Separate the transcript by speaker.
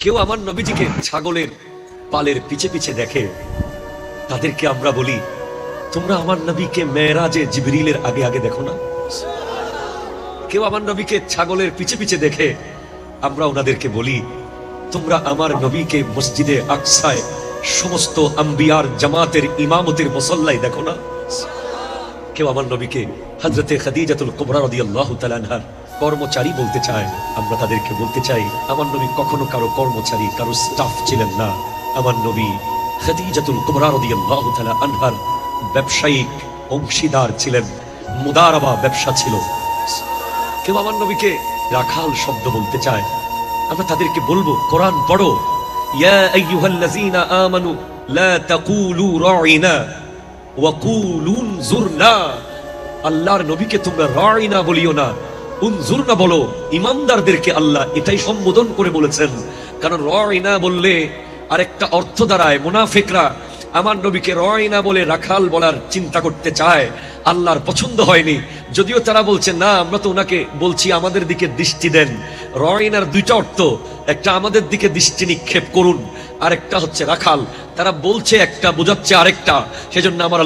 Speaker 1: কেউ আমার নবীজিকে ছাগলের পালের পিছে পিছে দেখে, তাদেরকে আমরা বলি, তোমরা আমার নবীকে মেরাজে জিবরিলের আগে আগে দেখো না। কেউ আমার নবীকে ছাগলের পিছে পিছে দেখে, আমরা ওনাদেরকে বলি, তোমরা আমার নবীকে মসজিদে আকসায় সমস্ত আম্বিয়ার জামাতের ইমামতের মুসল্লায় দেখো না। কেউ আমার নবীকে হযরতে খাদিজাতুল কুবরা রাদিয়াল্লাহু তাআলা আনহার কর্মচারী বলতে চায়, আমরা তাদেরকে বলতে চাই, আমার নবী কখনো কারো কর্মচারী, কারো স্টাফ ছিলেন না। আমার নবী খাদিজাতুল কুবরা রাদিয়াল্লাহু তাআলা আনহার ব্যবসায়িক অংশীদার ছিলেন, মুদারাবা ব্যবসা ছিল। কেউ আমার নবীকে রাখাল শব্দ বলতে চায়, আমরা তাদেরকে বলবো, কোরআন পড়ো, ইয়া আইয়ুহাল্লাযীনা আমানু লা তাকুলু রাঈনা ওয়া কুলু উনজুরনা। আল্লাহর নবীকে তোমরা রাঈনা বলিও না, উনজুরনা বলো। ইমানদারদেরকে আল্লাহ এটাই সম্বোধন করে বলেছেন, কারণ রাঈনা বললে আরেকটা অর্থ দাঁড়ায়, মুনাফিকরা আমার নবীকে রাঈনা বলে রাখাল বলার চিন্তা করতে চায়, আল্লাহর পছন্দ হয়নি। যদিও তারা বলছে না, আমরা তো ওনাকে বলছি আমাদের দিকে দৃষ্টি দেন। রাঈনার দুইটা অর্থ, একটা আমাদের দিকে দৃষ্টি নিক্ষেপ করুন, আরেকটা হচ্ছে রাখাল। তারা বলছে একটা, বোঝাচ্ছে আরেকটা। সেজন্য আমার